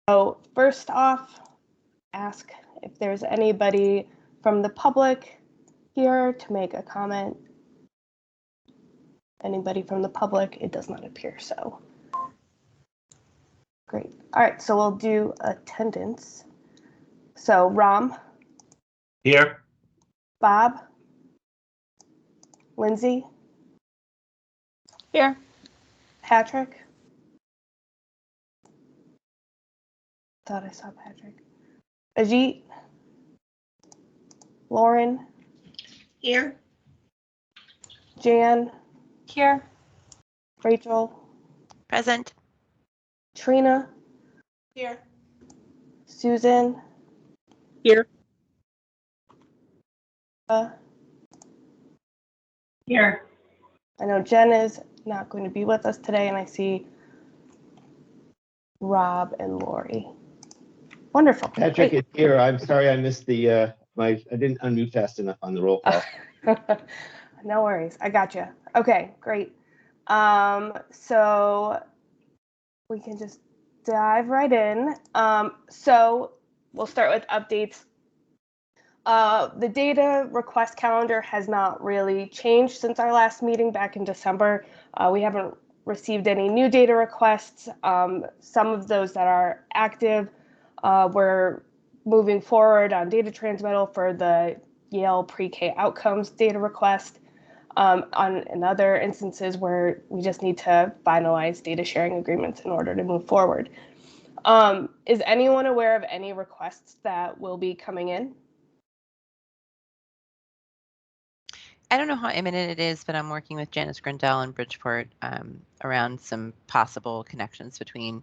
So first off, ask if there's anybody from the public here to make a comment. Anybody from the public? It does not appear so. Great. All right, so we'll do attendance. So Ram. Here. Bob. Lindsay. Here. Patrick. Thought I saw Patrick. Ajit. Lauren. Here. Jan. Here. Rachel. Present. Trina. Here. Susan. Here. Here. I know Jen is not going to be with us today, and I see Rob and Lori. Wonderful. Patrick is here. I'm sorry I missed the I didn't unmute fast enough on the roll call. No worries. I got you. Okay, great. So we can just dive right in. So we'll start with updates. The data request calendar has not really changed since our last meeting back in December. We haven't received any new data requests. Some of those that are active, we're moving forward on data transmittal for the Yale pre-K outcomes data request. In other instances where we just need to finalize data sharing agreements in order to move forward. Is anyone aware of any requests that will be coming in? I don't know how imminent it is, but I'm working with Janice Grindell in Bridgeport around some possible connections between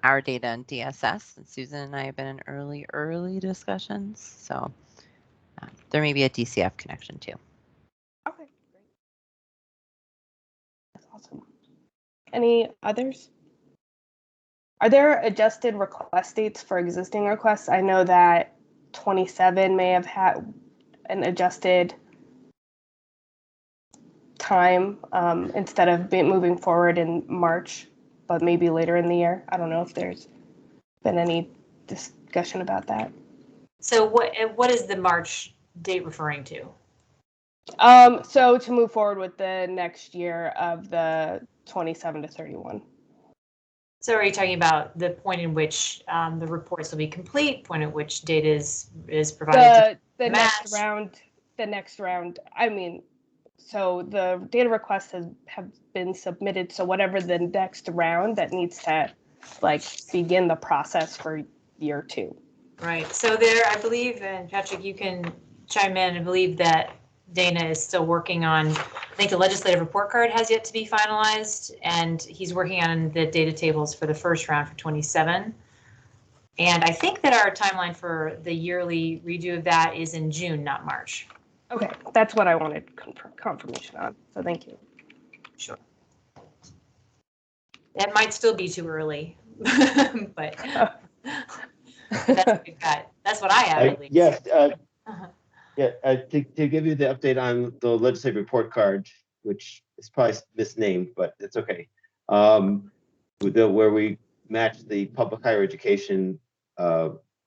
our data and DSS. And Susan and I have been in early discussions. So there may be a DCF connection too. Okay, great. That's awesome. Any others? Are there adjusted request dates for existing requests? I know that 27 may have had an adjusted time instead of moving forward in March, but maybe later in the year. I don't know if there's been any discussion about that. So what is the March date referring to? So to move forward with the next year of the 27 to 31. So are you talking about the point in which the reports will be complete, point at which data is provided? The next round. I mean, so the data requests have been submitted. So whatever the next round that needs to begin the process for year 2. Right. So there, I believe, and Patrick, you can chime in. I believe that Dana is still working on, I think the legislative report card has yet to be finalized, and he's working on the data tables for the first round for 27. And I think that our timeline for the yearly redo of that is in June, not March. Okay, that's what I wanted confirmation on. So thank you. Sure. That might still be too early, but that's what we've got. That's what I have at least. Yes. To give you the update on the legislative report card, which is probably misnamed, but it's okay. Where we match the public higher education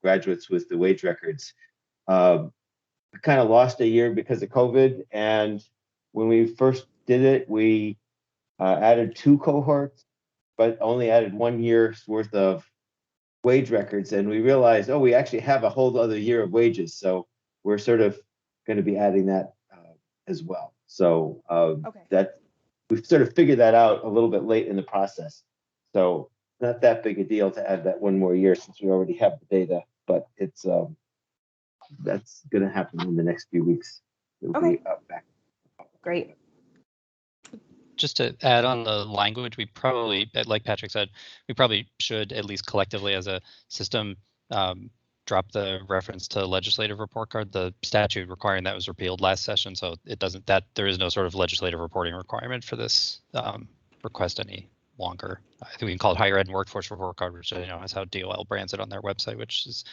graduates with the wage records. We kind of lost a year because of COVID, and when we first did it, we added 2 cohorts, but only added 1 year's worth of wage records, and we realized, we actually have a whole other year of wages, so we're sort of going to be adding that as well. So that we've sort of figured that out a little bit late in the process. So not that big a deal to add that 1 more year since we already have the data, but it's that's going to happen in the next few weeks. It'll be back. Great. Just to add on the language, we probably, like Patrick said, we probably should at least collectively as a system drop the reference to legislative report card. The statute requiring that was repealed last session, so it doesn't, there is no sort of legislative reporting requirement for this request any longer. I think we can call it higher ed and workforce report card, which is how DOL brands it on their website, which is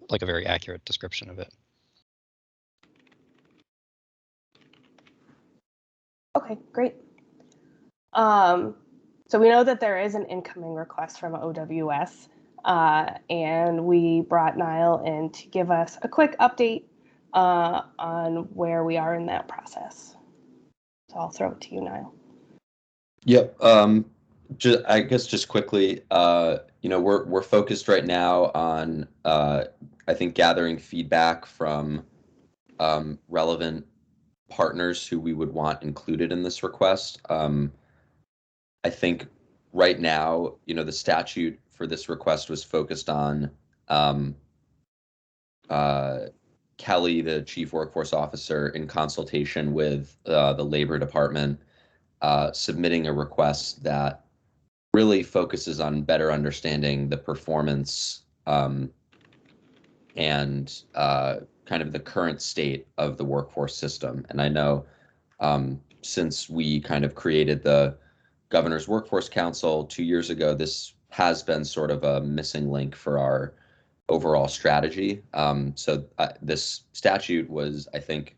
like a very accurate description of it. Okay, great. So we know that there is an incoming request from OWS. And we brought Niall in to give us a quick update on where we are in that process. So I'll throw it to you, Niall. Yep. I guess just quickly, we're focused right now on I think gathering feedback from relevant partners who we would want included in this request. I think right now, the statute for this request was focused on Kelly, the Chief Workforce Officer, in consultation with the Labor Department, submitting a request that really focuses on better understanding the performance and kind of the current state of the workforce system. And I know since we kind of created the Governor's Workforce Council 2 years ago, this has been sort of a missing link for our overall strategy. So this statute was, I think,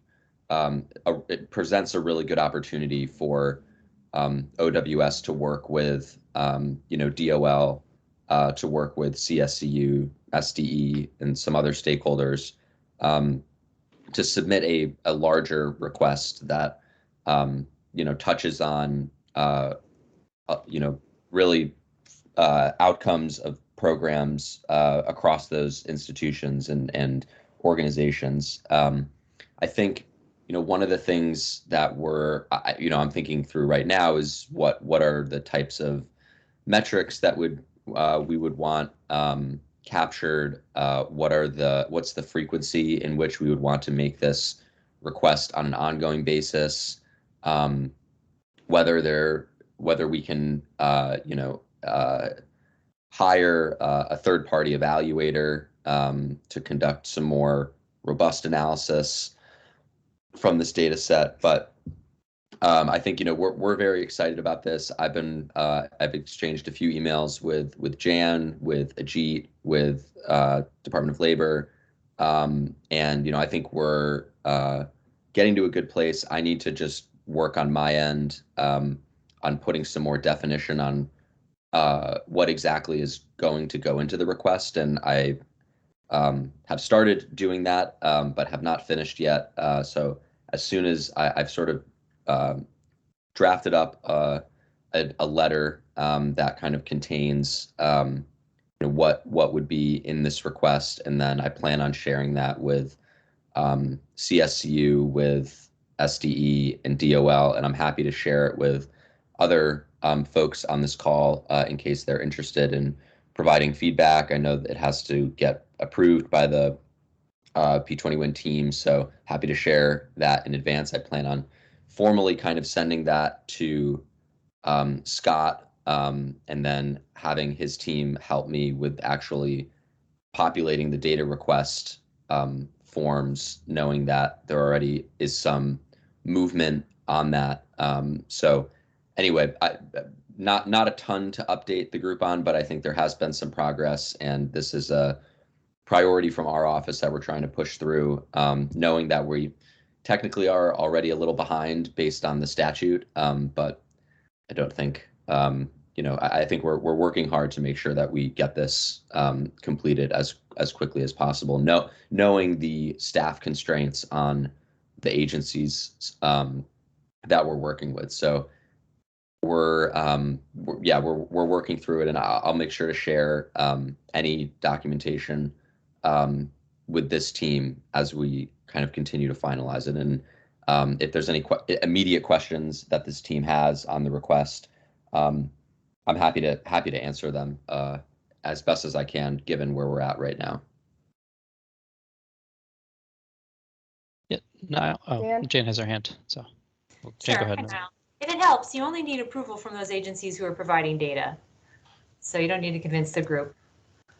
it presents a really good opportunity for OWS to work with, DOL, to work with CSCU, SDE, and some other stakeholders to submit a larger request that, touches on, really outcomes of programs across those institutions and organizations. I think, one of the things that I'm thinking through right now is what are the types of metrics that we would want captured. What's the frequency in which we would want to make this request on an ongoing basis? Whether we can hire a third-party evaluator to conduct some more robust analysis from this data set. But I think we're very excited about this. I've exchanged a few emails with Jan, with Ajit, with Department of Labor, and I think we're getting to a good place. I need to just work on my end on putting some more definition on what exactly is going to go into the request, and I have started doing that, but have not finished yet. So as soon as I've sort of drafted up a letter that kind of contains what would be in this request, and then I plan on sharing that with CSCU, with SDE, and DOL, and I'm happy to share it with other folks on this call in case they're interested in providing feedback. I know that it has to get approved by the P20 team, so happy to share that in advance. I plan on formally kind of sending that to Scott, and then having his team help me with actually populating the data request forms, knowing that there already is some movement on that. So anyway, not a ton to update the group on, but I think there has been some progress, and this is a priority from our office that we're trying to push through, knowing that we technically are already a little behind based on the statute, but I don't think, I think we're working hard to make sure that we get this completed as quickly as possible, knowing the staff constraints on the agencies that we're working with. So we're working through it, and I'll make sure to share any documentation with this team as we kind of continue to finalize it. And if there's any immediate questions that this team has on the request, I'm happy to answer them as best as I can, given where we're at right now. Yeah, no, Jane has her hand, so Jane, Sure, go ahead. If it helps, you only need approval from those agencies who are providing data. So you don't need to convince the group.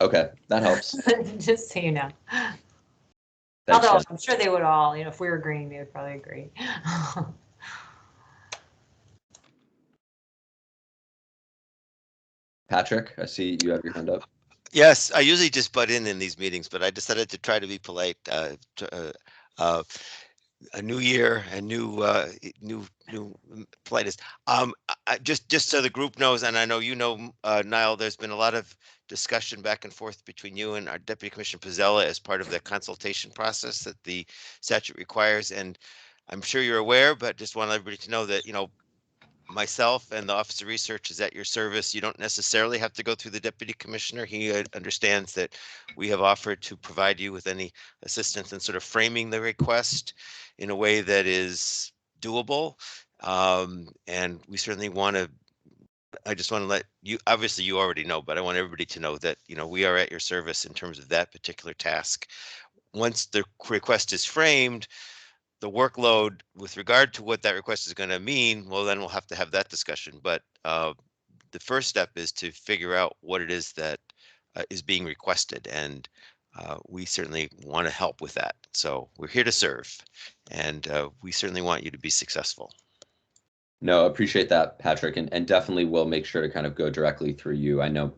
Okay, that helps. Just so you know. Thanks, Although Jen. I'm sure they would all, if we were agreeing, they would probably agree. Patrick, I see you have your hand up. Yes, I usually just butt in these meetings, but I decided to try to be polite. a new year and new politeness. Just so the group knows, and I know you know, Niall, there's been a lot of discussion back and forth between you and our Deputy Commissioner Pizzella as part of the consultation process that the statute requires. And I'm sure you're aware, but just want everybody to know that, myself and the Office of Research is at your service. You don't necessarily have to go through the Deputy Commissioner. He understands that we have offered to provide you with any assistance in sort of framing the request in a way that is doable. And we certainly want to, I just want to let you, obviously you already know, but I want everybody to know that, we are at your service in terms of that particular task. Once the request is framed, the workload with regard to what that request is going to mean, well, then we'll have to have that discussion. But the first step is to figure out what it is that is being requested. And we certainly want to help with that. So we're here to serve. And we certainly want you to be successful. No, appreciate that, Patrick, and definitely will make sure to kind of go directly through you. I know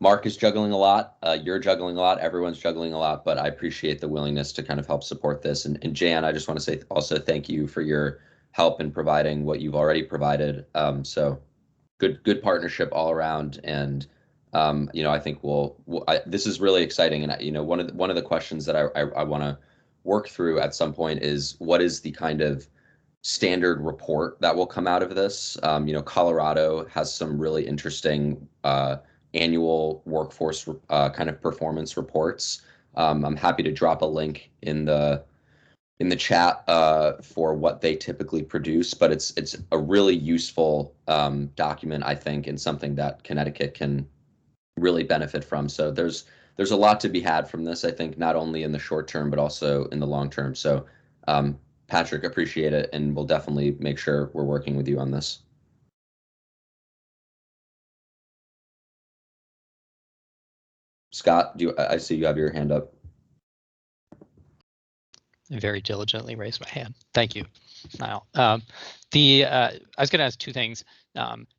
Mark is juggling a lot, you're juggling a lot, everyone's juggling a lot, but I appreciate the willingness to kind of help support this. And Jan, I just want to say also thank you for your help in providing what you've already provided. So good partnership all around. And I think this is really exciting. And one of the questions that I want to work through at some point is what is the kind of standard report that will come out of this. Colorado has some really interesting annual workforce kind of performance reports. I'm happy to drop a link in the chat for what they typically produce, but it's a really useful document, I think, and something that Connecticut can really benefit from. So there's a lot to be had from this, I think, not only in the short term, but also in the long term. So Patrick, appreciate it, and we'll definitely make sure we're working with you on this. Scott, I see you have your hand up. I very diligently raised my hand. Thank you, Niall. I was going to ask two things,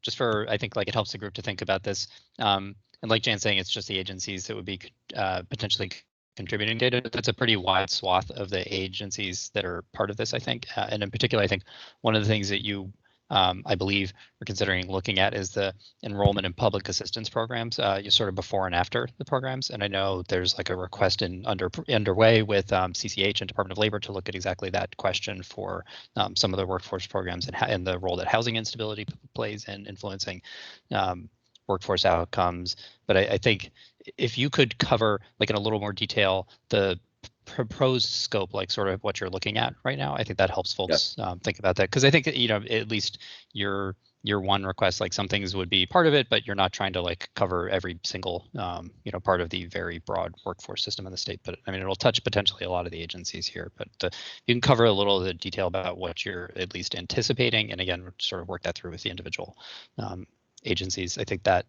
just for, I think, like, it helps the group to think about this. And like Jan's saying, it's just the agencies that would be potentially contributing data. That's a pretty wide swath of the agencies that are part of this, I think. And in particular, I think one of the things that you, I believe, are considering looking at is the enrollment in public assistance programs, you sort of before and after the programs. And I know there's like a request underway with CCH and Department of Labor to look at exactly that question for some of the workforce programs and the role that housing instability plays in influencing workforce outcomes. But I think if you could cover, like, in a little more detail, the proposed scope, like sort of what you're looking at right now, I think that helps folks think about that. Because I think, at least your one request, like, some things would be part of it, but you're not trying to, like, cover every single, part of the very broad workforce system in the state. But I mean, it'll touch potentially a lot of the agencies here, but you can cover a little of the detail about what you're at least anticipating. And again, sort of work that through with the individual agencies. I think that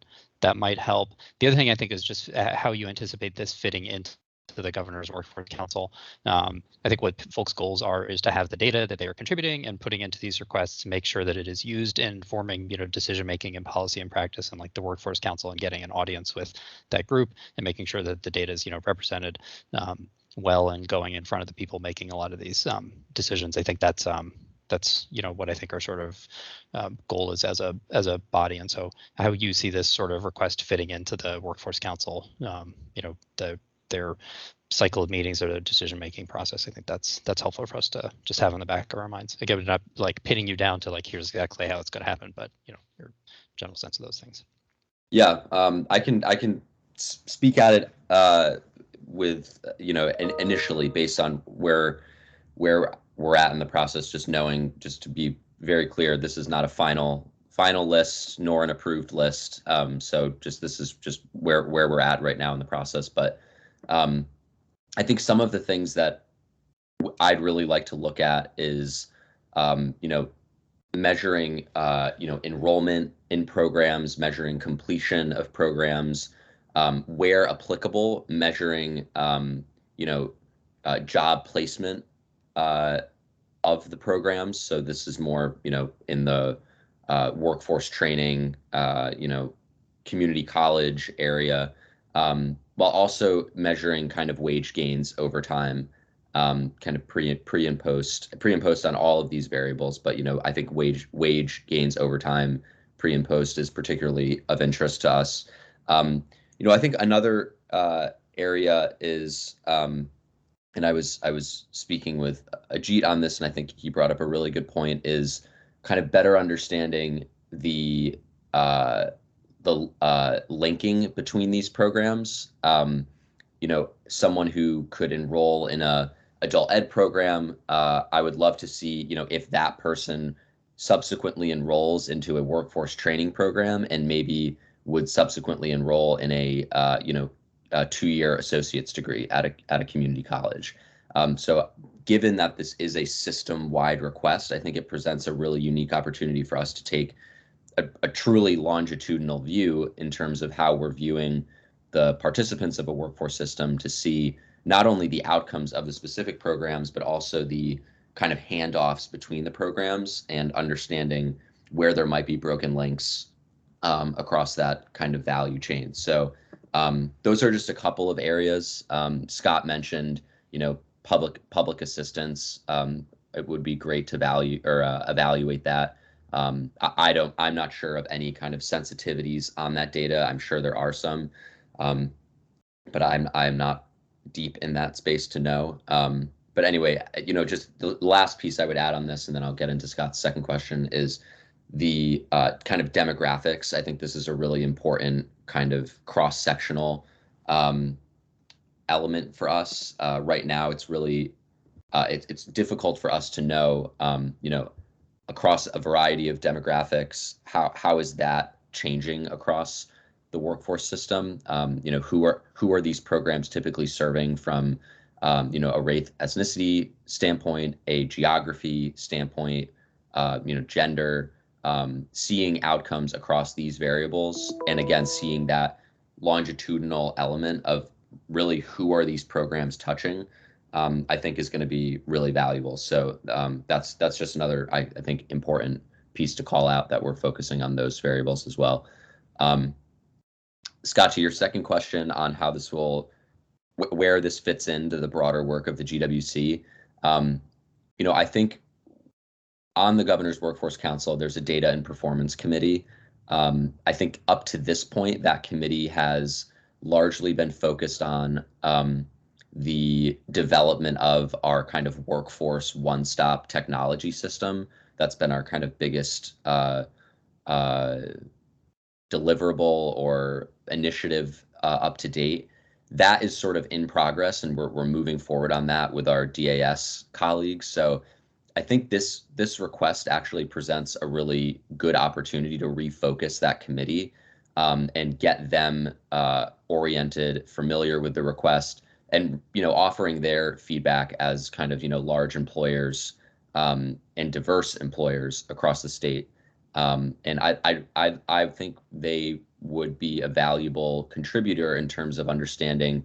might help. The other thing I think is just how you anticipate this fitting into the governor's workforce council. I think what folks' goals is to have the data that they are contributing and putting into these requests, make sure that it is used in forming, decision making and policy and practice, and like the workforce council, and getting an audience with that group and making sure that the data is represented well and going in front of the people making a lot of these decisions. I think that's what I think our sort of goal is as a body. And so how you see this sort of request fitting into the workforce council, their cycle of meetings or the decision-making process, I think that's helpful for us to just have in the back of our minds. Again, not like pinning you down to like, here's exactly how it's going to happen, but your general sense of those things. Yeah, I can speak at it with initially based on where we're at in the process, just to be very clear, this is not a final list nor an approved list. So this is just where we're at right now in the process. But I think some of the things that I'd really like to look at is, measuring, enrollment in programs, measuring completion of programs, where applicable, measuring, job placement of the programs. So this is more, in the workforce training, community college area, while also measuring kind of wage gains over time. kind of pre and post on all of these variables. But I think wage gains over time, pre and post, is particularly of interest to us. I think another area is, and I was speaking with Ajit on this, and I think he brought up a really good point, is kind of better understanding the linking between these programs. Someone who could enroll in a adult ed program, I would love to see, if that person subsequently enrolls into a workforce training program and maybe would subsequently enroll in a 2-year associate's degree at a community college. So given that this is a system-wide request, I think it presents a really unique opportunity for us to take a truly longitudinal view in terms of how we're viewing the participants of a workforce system, to see not only the outcomes of the specific programs, but also the kind of handoffs between the programs, and understanding where there might be broken links across that kind of value chain. So those are just a couple of areas. Scott mentioned, public assistance. It would be great to evaluate that. I'm not sure of any kind of sensitivities on that data. I'm sure there are some, but I'm not deep in that space to know. But anyway, just the last piece I would add on this, and then I'll get into Scott's second question, is the kind of demographics. I think this is a really important kind of cross-sectional element for us. Right now, it's really it's difficult for us to know, across a variety of demographics, how is that changing across the workforce system? Who are these programs typically serving from, a race ethnicity standpoint, a geography standpoint, gender, seeing outcomes across these variables, and again, seeing that longitudinal element of really who are these programs touching, I think is going to be really valuable. So that's just another, I think, important piece to call out, that we're focusing on those variables as well. Scott, to your second question on how this will, where this fits into the broader work of the GWC, I think on the Governor's Workforce Council, there's a Data and Performance Committee. I think up to this point, that committee has largely been focused on the development of our kind of workforce one-stop technology system. That's been our kind of biggest deliverable or initiative up to date. That is sort of in progress, and we're moving forward on that with our DAS colleagues. So I think this request actually presents a really good opportunity to refocus that committee, and get them oriented, familiar with the request, and offering their feedback as kind of large employers and diverse employers across the state. And I think they would be a valuable contributor in terms of understanding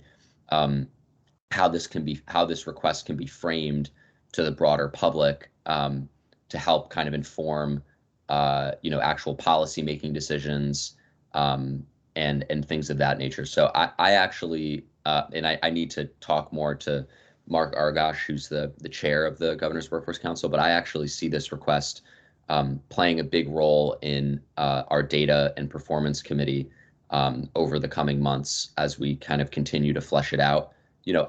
how this request can be framed to the broader public, to help kind of inform actual policy making decisions, and things of that nature. So I actually and I need to talk more to Mark Argash, who's the chair of the Governor's Workforce Council, but I actually see this request playing a big role in our Data and Performance Committee over the coming months as we kind of continue to flesh it out.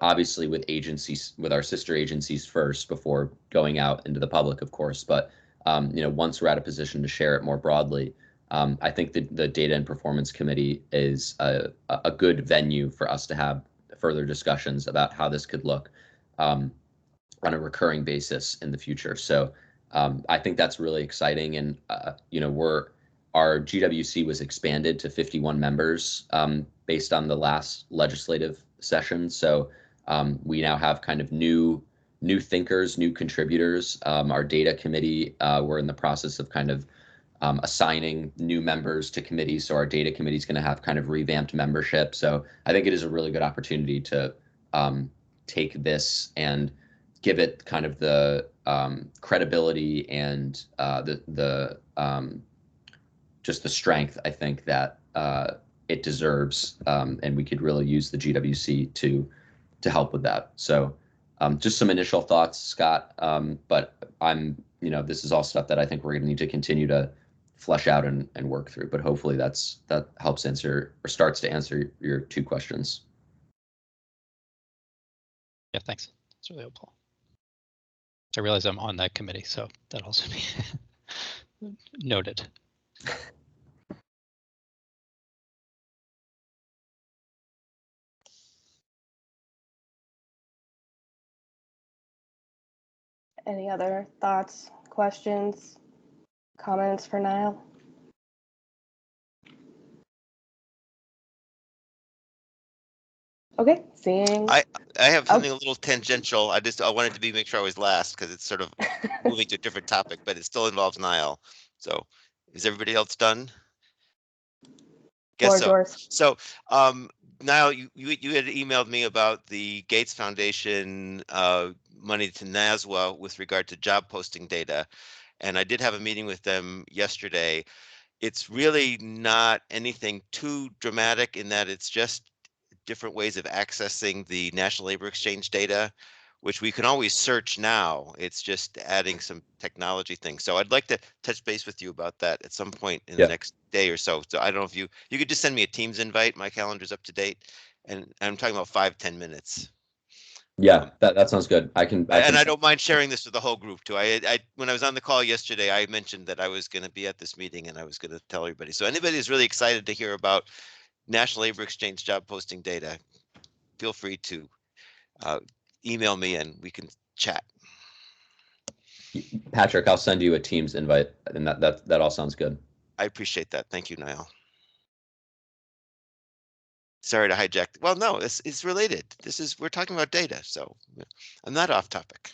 Obviously with agencies, with our sister agencies first, before going out into the public, of course. But once we're at a position to share it more broadly, I think the Data and Performance Committee is a good venue for us to have further discussions about how this could look on a recurring basis in the future. So I think that's really exciting. And, our GWC was expanded to 51 members based on the last legislative session. So we now have kind of new thinkers, new contributors. Our data committee, we're in the process of kind of assigning new members to committees. So our data committee is going to have kind of revamped membership. So I think it is a really good opportunity to take this and give it kind of the credibility and just the strength, I think, that it deserves, and we could really use the GWC to help with that. So Just some initial thoughts, Scott. But this is all stuff that I think we're going to need to continue to flesh out and work through. But hopefully that helps answer or starts to answer your 2 questions. Yeah, thanks. It's really helpful. I realize I'm on that committee, so that also be noted. Any other thoughts, questions, comments for Niall? Okay, seeing. I have something a little tangential. I wanted to make sure I was last because it's sort of moving to a different topic, but it still involves Niall. So is everybody else done? Guess so. Yours. So Niall, you had emailed me about the Gates Foundation money to NASWA with regard to job posting data. And I did have a meeting with them yesterday. It's really not anything too dramatic in that it's just different ways of accessing the National Labor Exchange data, which we can always search now. It's just adding some technology things. So I'd like to touch base with you about that at some point in the next day or so. So I don't know if you could just send me a Teams invite. My calendar's up to date, and I'm talking about 5-10 minutes. Yeah, that sounds good. I don't mind sharing this with the whole group too. When I was on the call yesterday, I mentioned that I was going to be at this meeting and I was going to tell everybody. So anybody who's really excited to hear about National Labor Exchange job posting data, feel free to email me and we can chat. Patrick, I'll send you a Teams invite, and that all sounds good. I appreciate that. Thank you, Niall. Sorry to hijack. Well, no, it's related. We're talking about data, so I'm not off topic.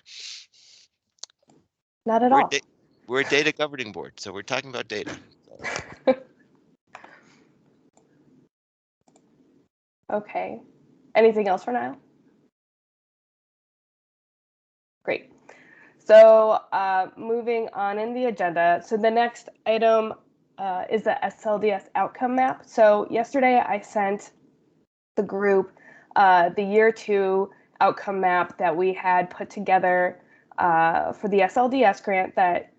Not at all. We're a data governing board, so we're talking about data. Okay. Anything else for Niall? Great. So moving on in the agenda. So the next item is the SLDS Outcome Map. So yesterday I sent the group the year 2 outcome map that we had put together for the SLDS grant that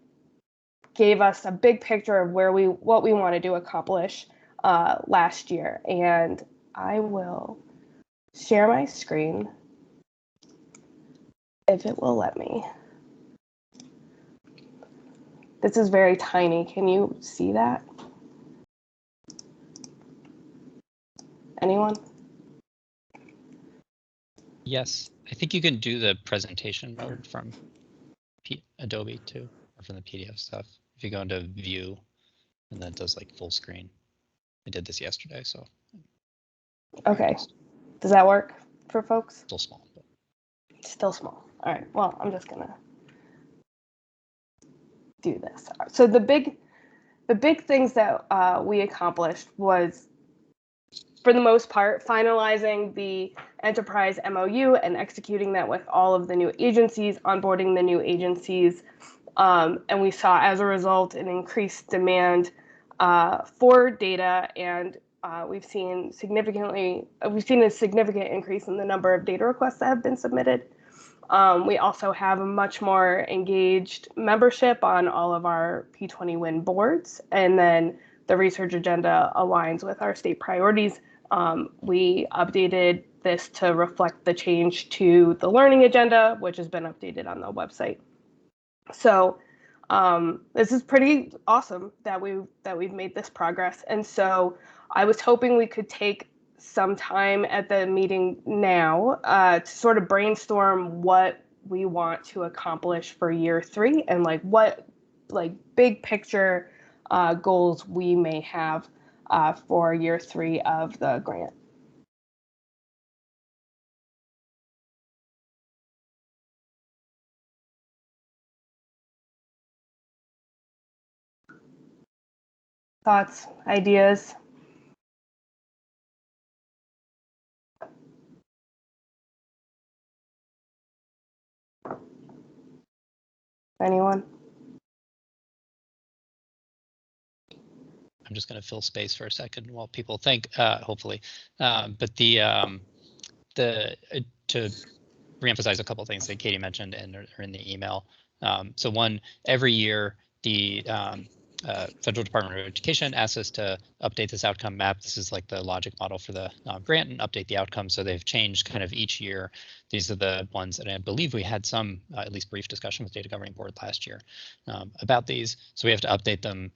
gave us a big picture of what we wanted to accomplish last year. And I will share my screen if it will let me. This is very tiny. Can you see that? Anyone? Yes, I think you can do the presentation mode from Adobe too, or from the PDF stuff. If you go into View, and then it does like full screen. I did this yesterday, so. Okay. Does that work for folks? Still small. But. Still small. All right. Well, I'm just gonna do this. So the big things that we accomplished was, for the most part, finalizing the enterprise MOU and executing that with all of the new agencies, onboarding the new agencies. And we saw, as a result, an increased demand for data, and we've seen a significant increase in the number of data requests that have been submitted. We also have a much more engaged membership on all of our P20 WIN boards, and then the research agenda aligns with our state priorities. We updated this to reflect the change to the learning agenda, which has been updated on the website. So this is pretty awesome that we've made this progress. And so I was hoping we could take some time at the meeting now to sort of brainstorm what we want to accomplish for year 3 and what big picture goals we may have for year 3 of the grant. Thoughts, ideas? Anyone? I'm just going to fill space for a second while people think, hopefully. But to reemphasize a couple of things that Katie mentioned and are in the email. So one, every year, the Federal Department of Education asks us to update this outcome map. This is like the logic model for the grant, and update the outcomes. So they've changed kind of each year. These are the ones that I believe we had some at least brief discussion with Data Governing Board last year about these. So we have to update them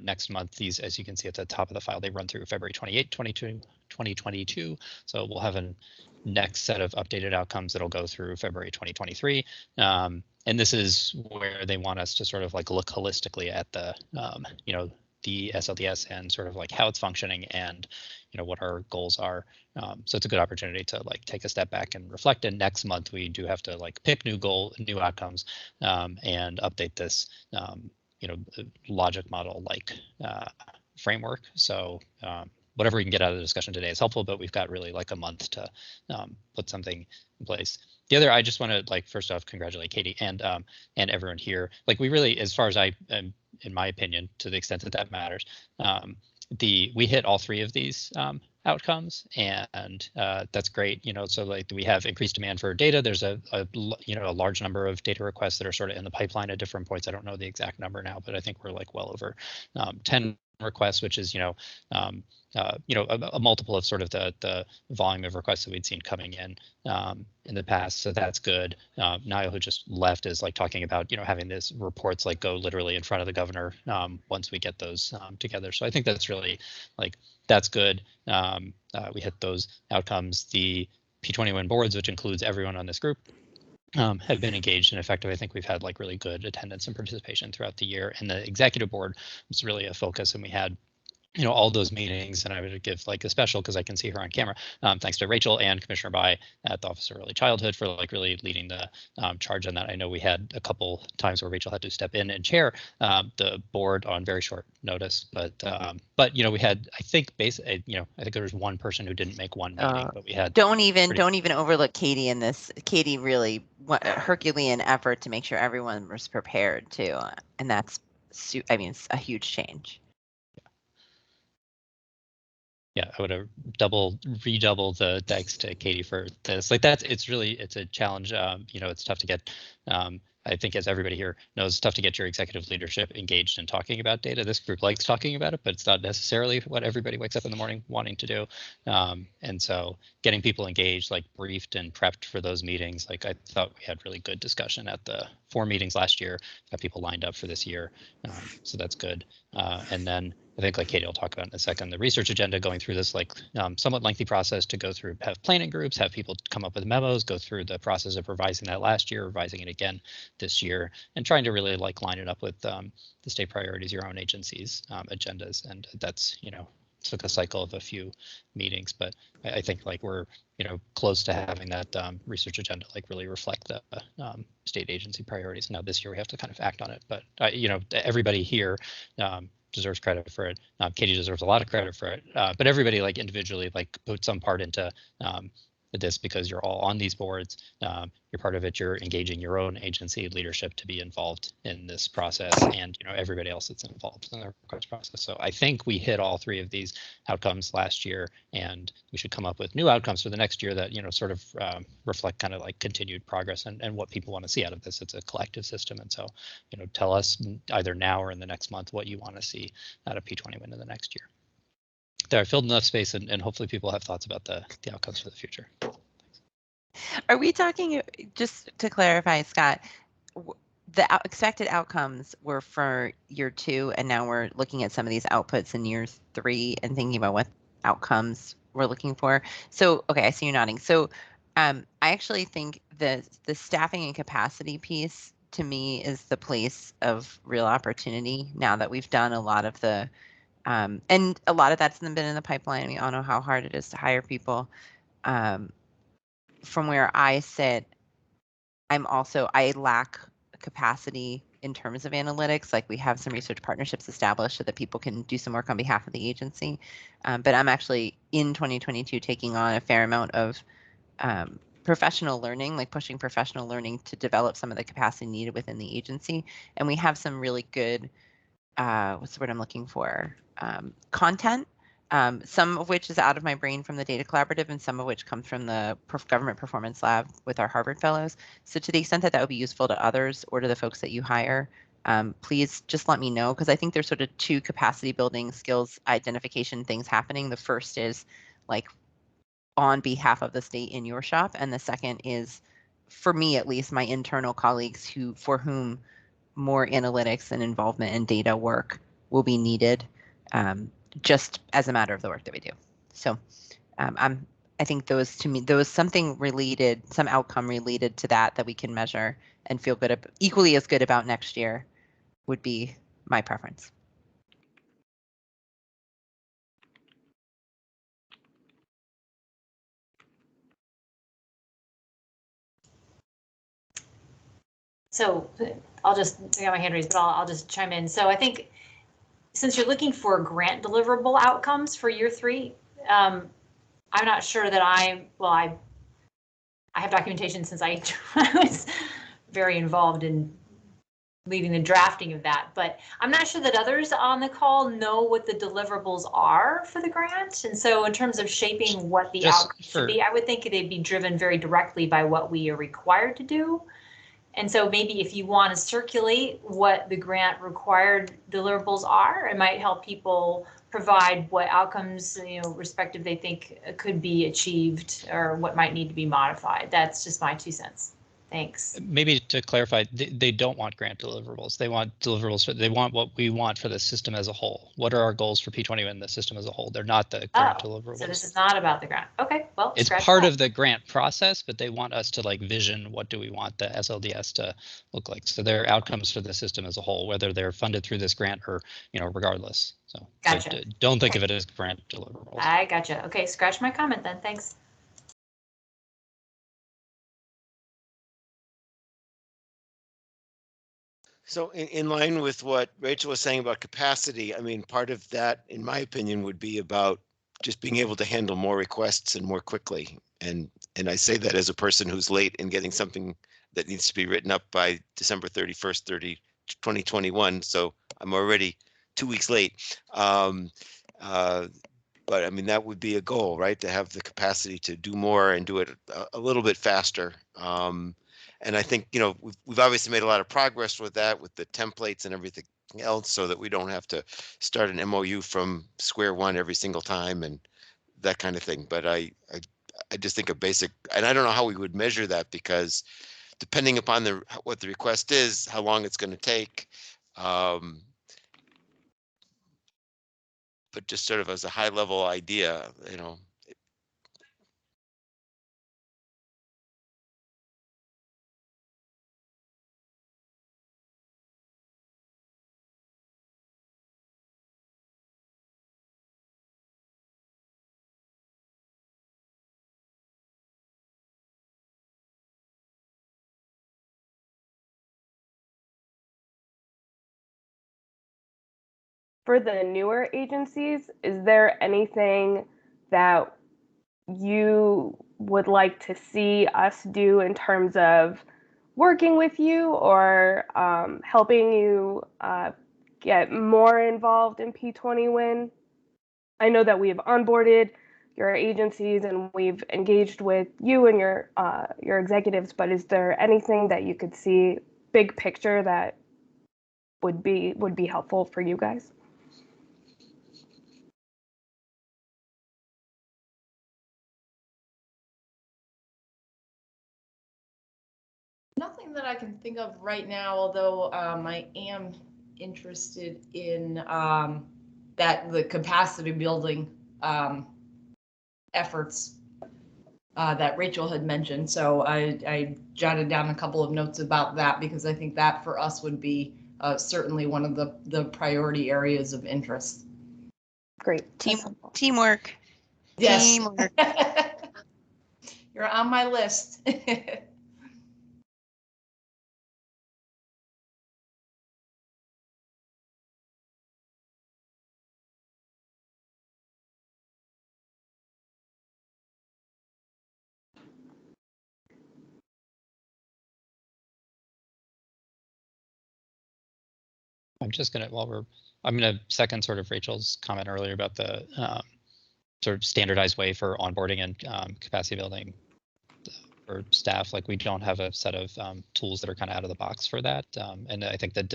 next month. These, as you can see at the top of the file, they run through February 28, 2022. So we'll have a next set of updated outcomes that'll go through February 2023. And this is where they want us to sort of like look holistically at the, the SLDS and sort of like how it's functioning and, what our goals are. So it's a good opportunity to like take a step back and reflect. And next month we do have to like pick new outcomes and update this, logic model like framework. So whatever we can get out of the discussion today is helpful, but we've got really like a month to put something in place. The other, I just want to like first off congratulate Katie and everyone here. Like we really, as far as I am, in my opinion, to the extent that that matters, we hit all three of these outcomes, and that's great. So like we have increased demand for data. There's a large number of data requests that are sort of in the pipeline at different points. I don't know the exact number now, but I think we're like well over 10 requests, which is a multiple of sort of the volume of requests that we'd seen coming in the past. So that's good. Niall, who just left, is like talking about having this reports like go literally in front of the governor once we get those together. So I think that's really like that's good. We hit those outcomes. The P20 win boards, which includes everyone on this group, have been engaged and effective. I think we've had like really good attendance and participation throughout the year, and the executive board was really a focus, and we had all those meetings, and I would give like a special, because I can see her on camera, thanks to Rachel and Commissioner Bai at the Office of Early Childhood for like really leading the charge on that. I know we had a couple times where Rachel had to step in and chair the board on very short notice, but we had, I think I think there was one person who didn't make one meeting, but we had don't even overlook Katie in this. Katie really a Herculean effort to make sure everyone was prepared too, and that's it's a huge change. Yeah, I would have redoubled the thanks to Katie for this. Like it's a challenge. It's tough to get. I think, as everybody here knows, it's tough to get your executive leadership engaged in talking about data. This group likes talking about it, but it's not necessarily what everybody wakes up in the morning wanting to do. And so getting people engaged, like briefed and prepped for those meetings, like I thought we had really good discussion at the 4 meetings last year, got people lined up for this year. So that's good. And then I think, like Katie will talk about in a second, the research agenda, going through this like somewhat lengthy process to go through, have planning groups, have people come up with memos, go through the process of revising that last year, revising it again this year, and trying to really like line it up with the state priorities, your own agencies' agendas. And that's, took a cycle of a few meetings, but I think like we're, close to having that research agenda like really reflect the state agency priorities. Now this year we have to kind of act on it, but everybody here deserves credit for it. Katie deserves a lot of credit for it, but everybody like individually like put some part into this, because you're all on these boards. You're part of it. You're engaging your own agency leadership to be involved in this process, and everybody else that's involved in the request process. So I think we hit all 3 of these outcomes last year, and we should come up with new outcomes for the next year that sort of reflect kind of like continued progress and what people want to see out of this. It's a collective system, and so tell us either now or in the next month what you want to see out of P20 win in the next year. There, I filled enough space, and hopefully people have thoughts about the outcomes for the future. Are we talking, just to clarify, Scott, the expected outcomes were for year 2, and now we're looking at some of these outputs in year 3 and thinking about what outcomes we're looking for? So, okay, I see you nodding. So I actually think the staffing and capacity piece, to me, is the place of real opportunity now that we've done a lot of the and a lot of that's been in the pipeline. We all know how hard it is to hire people. From where I sit, I lack capacity in terms of analytics. Like we have some research partnerships established so that people can do some work on behalf of the agency. But I'm actually in 2022 taking on a fair amount of professional learning, like pushing professional learning to develop some of the capacity needed within the agency. And we have some really good, what's the word I'm looking for? Content some of which is out of my brain from the data collaborative and some of which comes from the government performance lab with our Harvard fellows. So to the extent that that would be useful to others or to the folks that you hire, please just let me know, because I think there's sort of two capacity building skills identification things happening. The first is like on behalf of the state in your shop, and the second is, for me at least, my internal colleagues for whom more analytics and involvement in data work will be needed, just as a matter of the work that we do. So I think those, to me, something related, some outcome related to that we can measure and feel good, equally as good about next year would be my preference. So I got my hand raised, but I'll just chime in. So I think since you're looking for grant deliverable outcomes for year 3, I'm not sure that I have documentation since I was very involved in leading the drafting of that, but I'm not sure that others on the call know what the deliverables are for the grant. And so in terms of shaping what the outcome should be, I would think they'd be driven very directly by what we are required to do. And so maybe if you want to circulate what the grant required deliverables are, it might help people provide what outcomes, respective they think could be achieved or what might need to be modified. That's just my 2 cents. Thanks. Maybe to clarify, they don't want grant deliverables. They want deliverables. They want what we want for the system as a whole. What are our goals for P20 and the system as a whole? They're not the grant deliverables. So this is not about the grant. Okay, well, it's part of the grant process, but they want us to like vision what do we want the SLDS to look like. So they're outcomes for the system as a whole, whether they're funded through this grant or regardless. So gotcha. Don't think of it as grant deliverables. I gotcha. Okay, scratch my comment then. Thanks. So in line with what Rachel was saying about capacity, I mean, part of that, in my opinion, would be about just being able to handle more requests and more quickly. And I say that as a person who's late in getting something that needs to be written up by December 31st, 2021. So I'm already 2 weeks late. But I mean, that would be a goal, right? To have the capacity to do more and do it a little bit faster. And I think, we've obviously made a lot of progress with that, with the templates and everything else, so that we don't have to start an MOU from square one every single time and that kind of thing. But I just think a basic, and I don't know how we would measure that, because depending upon what the request is, how long it's going to take. But just sort of as a high level idea, For the newer agencies, is there anything that you would like to see us do in terms of working with you or helping you get more involved in P20 Win? I know that we have onboarded your agencies and we've engaged with you and your executives, but is there anything that you could see big picture that would be helpful for you guys? Nothing that I can think of right now, although I am interested in the capacity building efforts that Rachel had mentioned. So I jotted down a couple of notes about that, because I think that for us would be certainly one of the priority areas of interest. Great. Teamwork. Yes. Teamwork. You're on my list. I'm just gonna, I'm gonna second sort of Rachel's comment earlier about the sort of standardized way for onboarding and capacity building for staff. Like we don't have a set of tools that are kind of out of the box for that. And I think that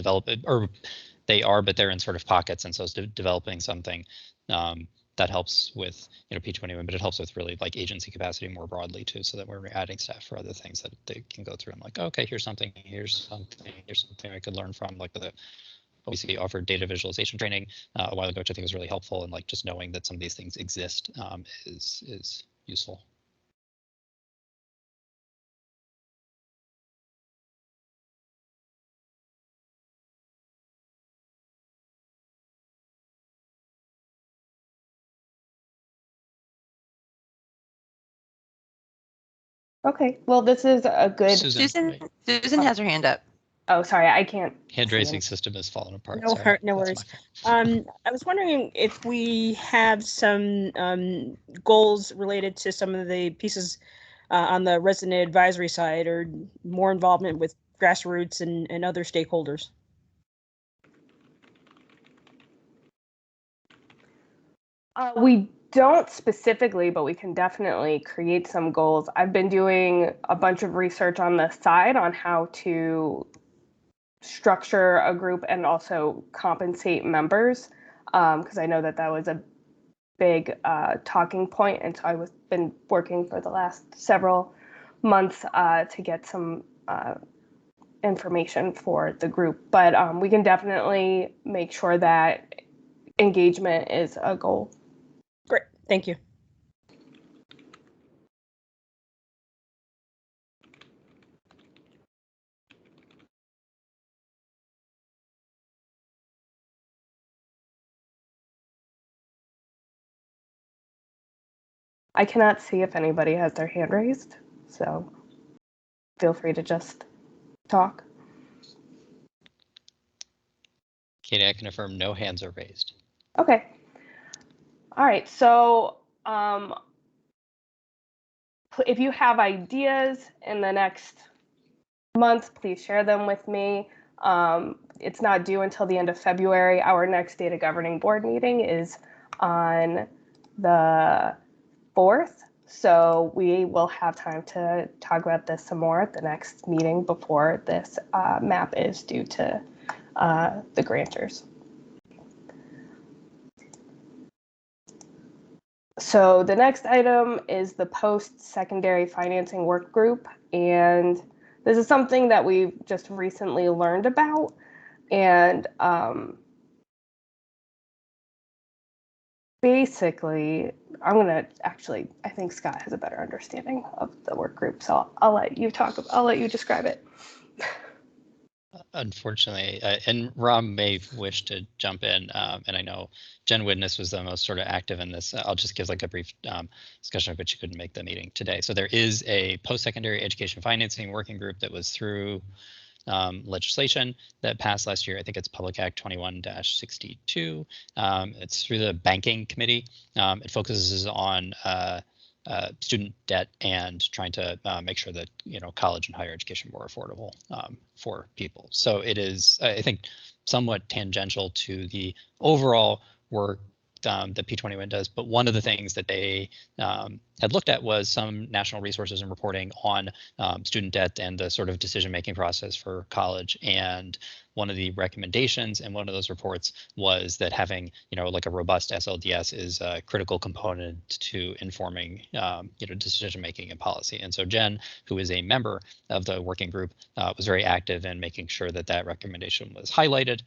they are, but they're in sort of pockets. And so developing something that helps with, P20, but it helps with really like agency capacity more broadly too, so that we're adding staff for other things that they can go through. I'm like, okay, here's something I could learn from, like the OEC offered data visualization training a while ago, which I think was really helpful. And like just knowing that some of these things exist is useful. Okay, well, this is a good. Susan has her hand up. Oh, sorry, I can't. Hand raising system has fallen apart. No, Sorry, no worries. I was wondering if we have some goals related to some of the pieces on the resident advisory side, or more involvement with grassroots and other stakeholders. We don't specifically, but we can definitely create some goals. I've been doing a bunch of research on the side on how to structure a group and also compensate members, because I know that was a big talking point, and so I've been working for the last several months to get some information for the group. But we can definitely make sure that engagement is a goal. Great, thank you. I cannot see if anybody has their hand raised, so feel free to just talk. Katie, I can affirm no hands are raised. Okay. All right, so if you have ideas in the next month, please share them with me. It's not due until the end of February. Our next data governing board meeting is on the 4th, so we will have time to talk about this some more at the next meeting before this map is due to the grantors. So the next item is the post-secondary financing work group, and this is something that we've just recently learned about, and basically, I think Scott has a better understanding of the work group, so I'll let you describe it. Unfortunately, and Ram may wish to jump in, and I know Jen Widness was the most sort of active in this. I'll just give like a brief discussion of which she couldn't make the meeting today. So there is a post-secondary education financing working group that was through legislation that passed last year. I think it's Public Act 21-62. It's through the banking committee. It focuses on student debt and trying to make sure that college and higher education more affordable for people. So it is, I think, somewhat tangential to the overall work that P20 does. But one of the things that they had looked at was some national resources and reporting on student debt and the sort of decision-making process for college. And one of the recommendations in one of those reports was that having, like a robust SLDS is a critical component to informing, decision-making and policy. And so Jen, who is a member of the working group, was very active in making sure that that recommendation was highlighted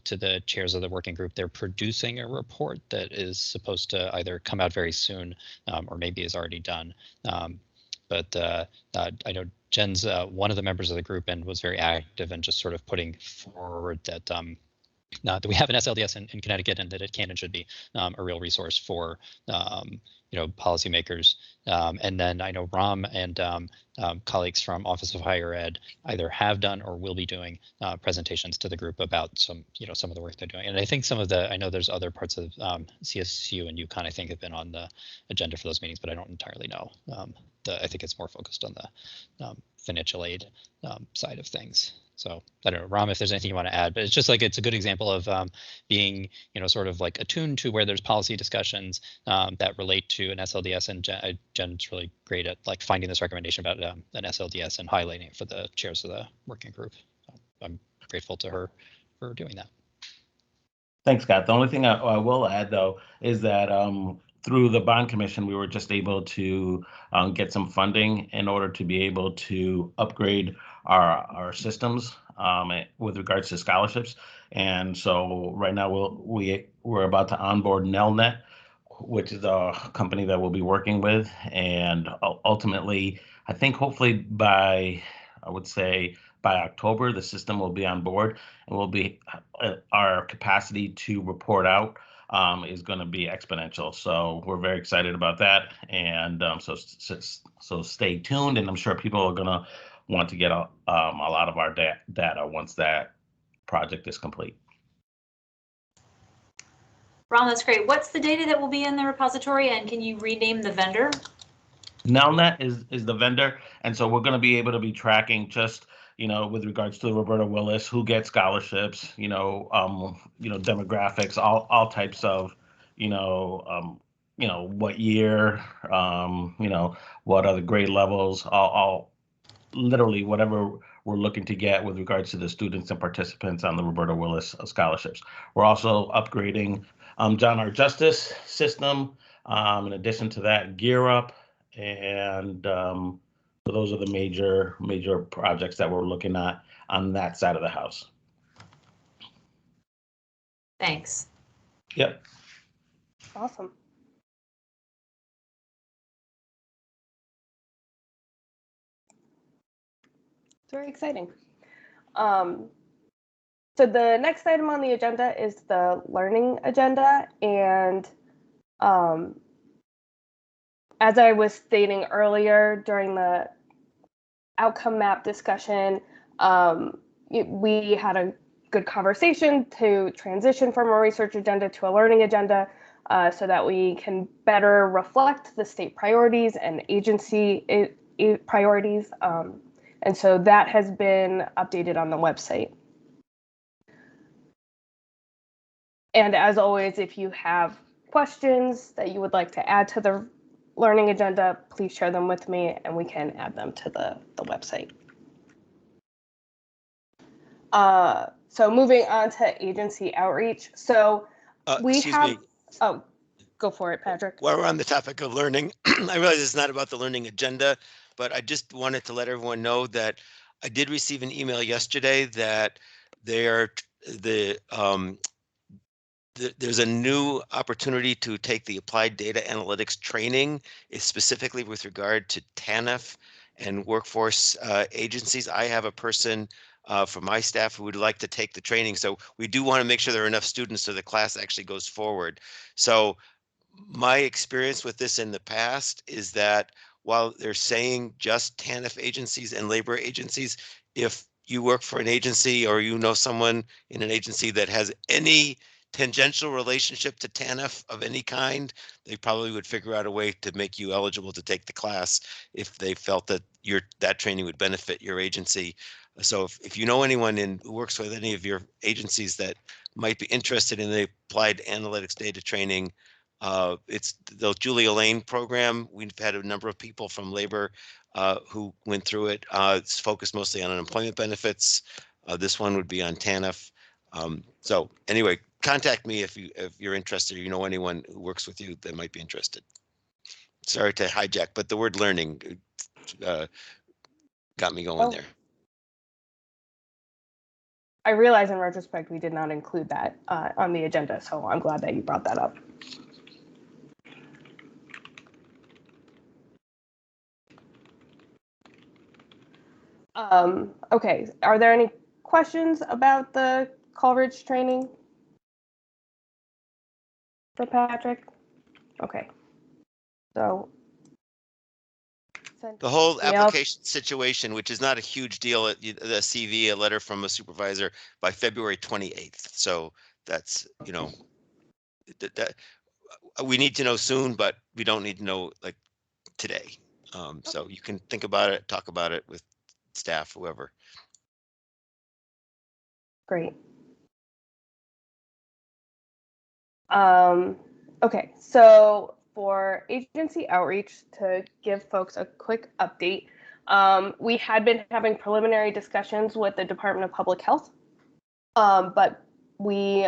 to the chairs of the working group. They're producing a report that is supposed to either come out very soon or maybe is already done. But I know Jen's one of the members of the group and was very active in just sort of putting forward that that we have an SLDS in Connecticut and that it can and should be a real resource for policymakers. And then I know Ram and colleagues from Office of Higher Ed either have done or will be doing presentations to the group about some of the work they're doing. And I think I know there's other parts of CSU and UConn I think have been on the agenda for those meetings, but I don't entirely know. I think it's more focused on the financial aid side of things. So I don't know, Ram, if there's anything you want to add, but it's just like, it's a good example of being, sort of like attuned to where there's policy discussions that relate to an SLDS, and Jen's really great at like finding this recommendation about an SLDS and highlighting it for the chairs of the working group. So I'm grateful to her for doing that. Thanks, Scott. The only thing I will add, though, is that through the bond commission, we were just able to get some funding in order to be able to upgrade our systems with regards to scholarships. And so right now we're about to onboard Nelnet, which is a company that we'll be working with. And ultimately, I think hopefully I would say by October, the system will be on board, and will be our capacity to report out is going to be exponential. So we're very excited about that, and so stay tuned. And I'm sure people are going to want to get a lot of our data once that project is complete. Ron, that's great. What's the data that will be in the repository, and can you rename the vendor? Nelnet is the vendor, and so we're going to be able to be tracking just with regards to Roberta Willis, who gets scholarships, demographics, all types of, what year, what are the grade levels, all literally whatever we're looking to get with regards to the students and participants on the Roberta Willis scholarships. We're also upgrading John R. Justice system. In addition to that, Gear Up, and so those are the major projects that we're looking at on that side of the house. Thanks. Yep. Awesome. It's very exciting. So the next item on the agenda is the learning agenda, and as I was stating earlier during the outcome map discussion, we had a good conversation to transition from a research agenda to a learning agenda so that we can better reflect the state priorities and agency priorities. And so that has been updated on the website. And as always, if you have questions that you would like to add to the learning agenda, please share them with me and we can add them to the website. So moving on to agency outreach. So we have, oh, go for it, Patrick. While we're on the topic of learning, I realize it's not about the learning agenda, but I just wanted to let everyone know that I did receive an email yesterday that there's a new opportunity to take the applied data analytics training, specifically with regard to TANF and workforce agencies. I have a person from my staff who would like to take the training. So we do want to make sure there are enough students so the class actually goes forward. So my experience with this in the past is that while they're saying just TANF agencies and labor agencies, if you work for an agency or someone in an agency that has any tangential relationship to TANF of any kind, they probably would figure out a way to make you eligible to take the class if they felt that that training would benefit your agency. So if you know anyone who works with any of your agencies that might be interested in the applied analytics data training, it's the Julia Lane program. We've had a number of people from labor who went through it. It's focused mostly on unemployment benefits. This one would be on TANF. So anyway, contact me if you're interested or you know anyone who works with you that might be interested. Sorry to hijack, but the word learning got me going there. I realize in retrospect we did not include that on the agenda, so I'm glad that you brought that up. Okay, are there any questions about the Coleridge training for Patrick? Okay, so the whole application situation, which is not a huge deal, the CV, a letter from a supervisor by February 28th. So that's, that we need to know soon, but we don't need to know like today. So you can think about it, talk about it with staff, whoever. Great. Okay, so for agency outreach, to give folks a quick update, we had been having preliminary discussions with the Department of Public Health, but we,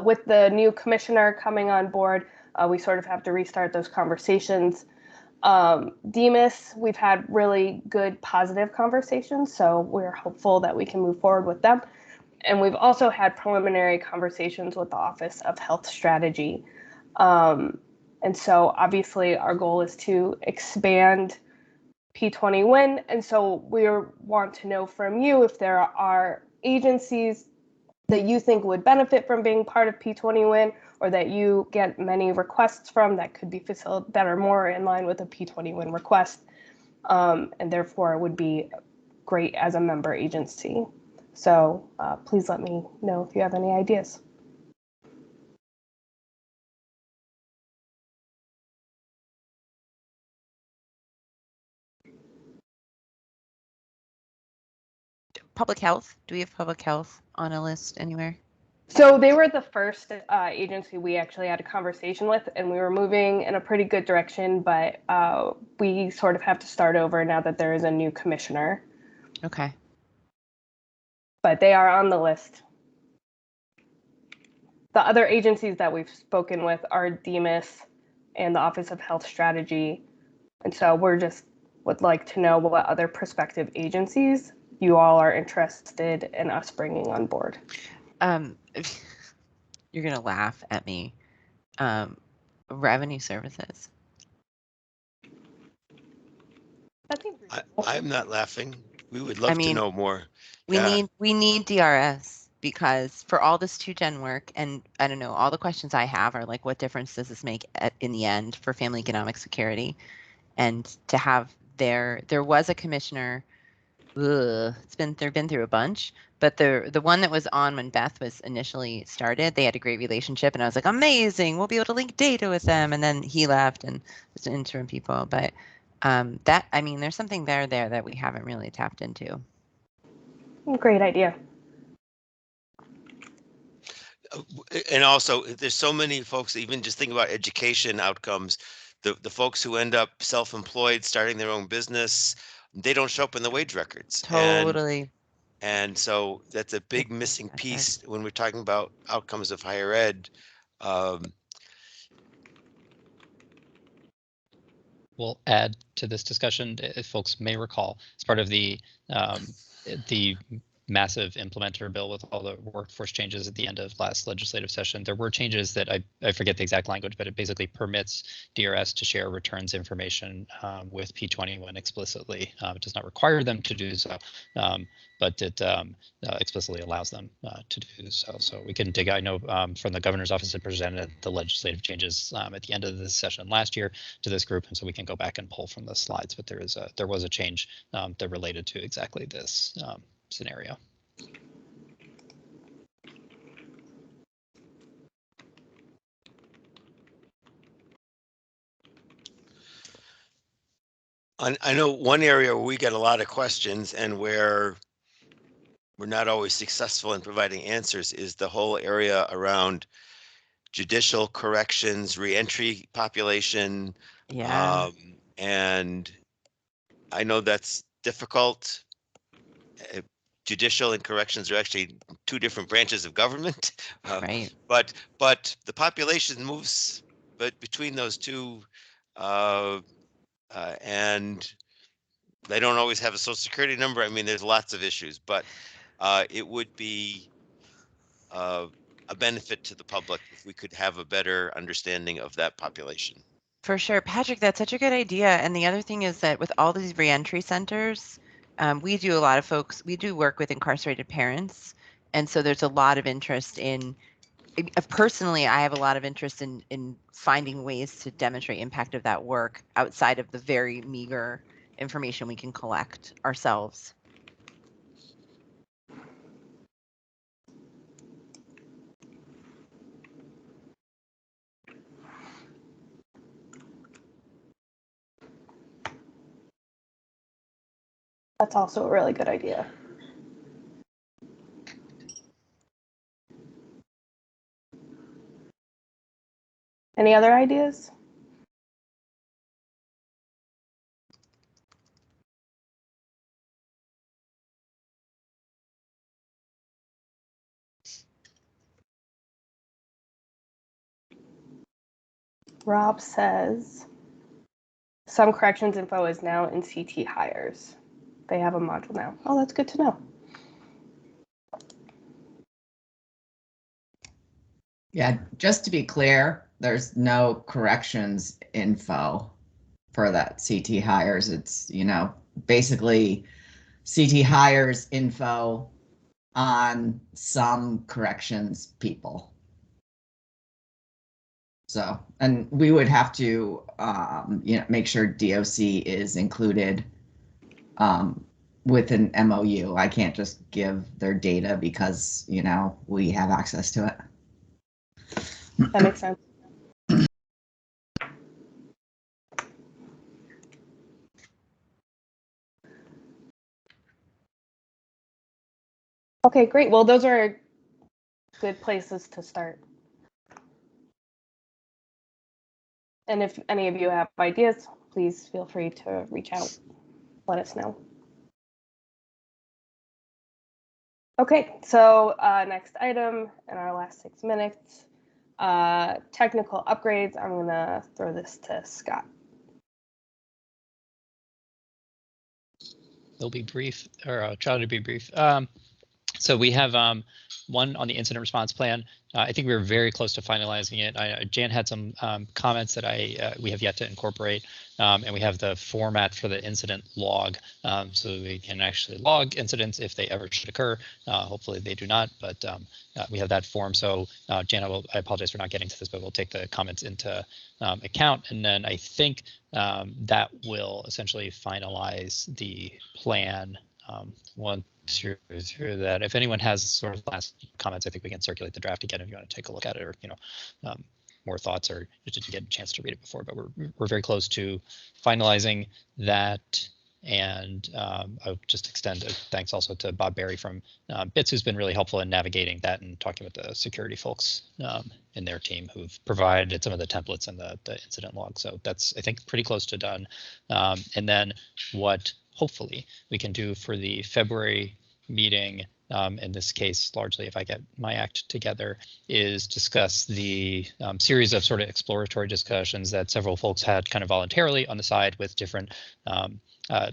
with the new commissioner coming on board, we sort of have to restart those conversations. Demas, we've had really good positive conversations, so we're hopeful that we can move forward with them. And we've also had preliminary conversations with the Office of Health Strategy. And so obviously our goal is to expand P20 WIN. And so we want to know from you if there are agencies that you think would benefit from being part of P20 WIN, or that you get many requests from that could be that are more in line with a P20 WIN request, and therefore would be great as a member agency. So please let me know if you have any ideas. Public health. Do we have public health on a list anywhere? So they were the first agency we actually had a conversation with, and we were moving in a pretty good direction, but we sort of have to start over now that there is a new commissioner. Okay. But they are on the list. The other agencies that we've spoken with are Demas and the Office of Health Strategy. And so we're just would like to know what other prospective agencies you all are interested in us bringing on board. You're going to laugh at me. Revenue services. I'm not laughing. We would love to know more. We need DRS, because for all this 2gen work, and I don't know, all the questions I have are like, what difference does this make in the end for family economic security? And to have there was a commissioner. They've been through a bunch, but the one that was on when Beth was initially started, they had a great relationship, and I was like, amazing, we'll be able to link data with them. And then he left, and it's interim people. But there's something there that we haven't really tapped into. Great idea. And also, there's so many folks, even just think about education outcomes, the folks who end up self-employed, starting their own business, they don't show up in the wage records. Totally. And so that's a big missing piece when we're talking about outcomes of higher ed. We'll add to this discussion, if folks may recall, as part of the massive implementer bill with all the workforce changes at the end of last legislative session, there were changes that I forget the exact language, but it basically permits DRS to share returns information with P20 when explicitly. It does not require them to do so, but it explicitly allows them to do so. So we can dig. I know from the governor's office had presented the legislative changes at the end of the session last year to this group, and so we can go back and pull from the slides. But there was a change that related to exactly this scenario. I know one area where we get a lot of questions and where we're not always successful in providing answers is the whole area around judicial corrections, reentry population. Yeah. And I know that's difficult. Judicial and corrections are actually two different branches of government. Right. But the population moves between those two, and they don't always have a social security number. I mean, there's lots of issues, but it would be a benefit to the public if we could have a better understanding of that population. For sure. Patrick, that's such a good idea. And the other thing is that with all these reentry centers, we do work with incarcerated parents. And so there's a lot of interest in, personally, I have a lot of interest in finding ways to demonstrate impact of that work outside of the very meager information we can collect ourselves. That's also a really good idea. Any other ideas? Rob says some corrections info is now in CT hires. They have a module now. Oh, that's good to know. Yeah, just to be clear, there's no corrections info for that CT hires. It's, basically CT hires info on some corrections people. So, and we would have to, make sure DOC is included with an MOU. I can't just give their data because, we have access to it. That makes sense. Okay, great. Well, those are good places to start. And if any of you have ideas, please feel free to reach out. Let us know. Okay, so next item in our last 6 minutes, technical upgrades. I'm gonna throw this to Scott. They'll be brief, or I'll try to be brief. So we have one on the incident response plan. I think we were very close to finalizing it. Jan had some comments that we have yet to incorporate, and we have the format for the incident log, so we can actually log incidents if they ever should occur. Hopefully they do not, but we have that form. So Jan, I apologize for not getting to this, but we'll take the comments into account, and then I think that will essentially finalize the plan. Once you're through that, if anyone has sort of last comments, I think we can circulate the draft again if you want to take a look at it, or more thoughts, or just to get a chance to read it before. But we're very close to finalizing that. And I'll just extend a thanks also to Bob Berry from BITS, who's been really helpful in navigating that and talking with the security folks in their team who've provided some of the templates and the incident log. So that's, I think, pretty close to done. And then what hopefully we can do for the February meeting, in this case, largely if I get my act together, is discuss the series of sort of exploratory discussions that several folks had kind of voluntarily on the side with different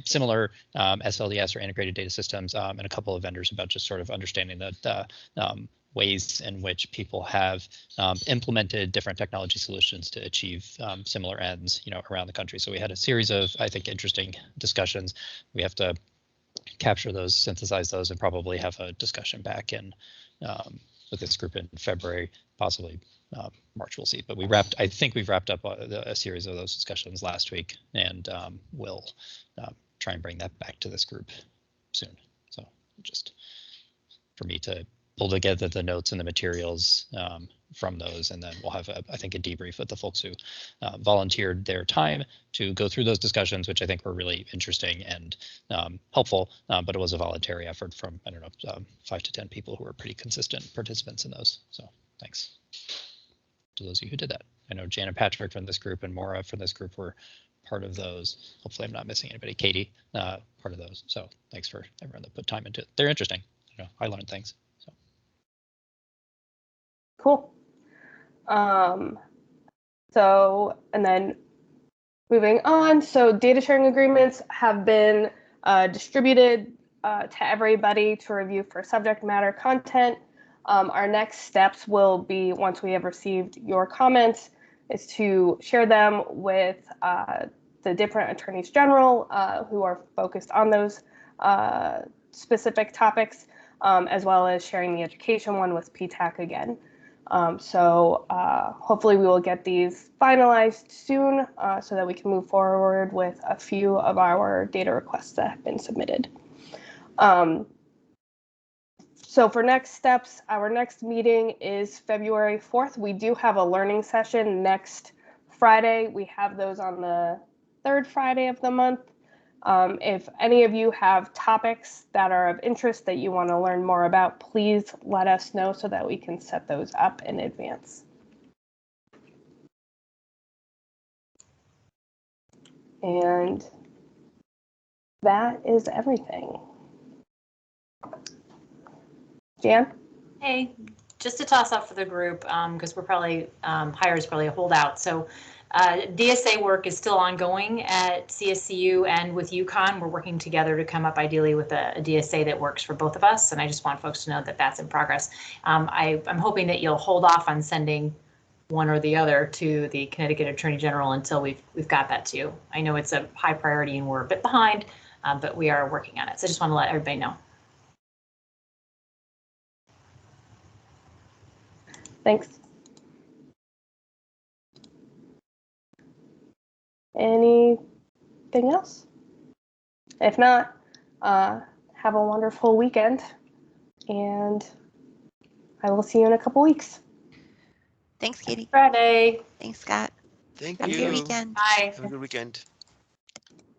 similar SLDS or integrated data systems and a couple of vendors about just sort of understanding the ways in which people have implemented different technology solutions to achieve similar ends, around the country. So we had a series of, I think, interesting discussions. We have to capture those, synthesize those, and probably have a discussion back in with this group in February, possibly March. We'll see. But I think we've wrapped up a series of those discussions last week, and we'll try and bring that back to this group soon. So just for me to pull together the notes and the materials from those, and then we'll have, I think, a debrief with the folks who volunteered their time to go through those discussions, which I think were really interesting and helpful, but it was a voluntary effort from, 5 to 10 people who were pretty consistent participants in those. So thanks to those of you who did that. I know Jan and Patrick from this group and Maura from this group were part of those. Hopefully I'm not missing anybody. Katie, part of those. So thanks for everyone that put time into it. They're interesting. I learned things. So cool. So, and then moving on. So data sharing agreements have been distributed to everybody to review for subject matter content. Our next steps will be, once we have received your comments, is to share them with the different attorneys general who are focused on those specific topics, as well as sharing the education one with PTAC again. So hopefully we will get these finalized soon so that we can move forward with a few of our data requests that have been submitted. So for next steps, our next meeting is February 4th. We do have a learning session next Friday. We have those on the third Friday of the month. If any of you have topics that are of interest that you want to learn more about, please let us know so that we can set those up in advance. And that is everything. Jan? Hey, just to toss up for the group, because we're probably, hire is probably a holdout. So DSA work is still ongoing at CSCU and with UConn. We're working together to come up ideally with a DSA that works for both of us. And I just want folks to know that that's in progress. I'm hoping that you'll hold off on sending one or the other to the Connecticut Attorney General until we've got that to you. I know it's a high priority and we're a bit behind, but we are working on it. So I just want to let everybody know. Thanks. Anything else? If not, have a wonderful weekend, and I will see you in a couple weeks. Thanks, Katie. Friday. Thanks, Scott. Thank Have you. a good weekend. Bye. Have a good weekend.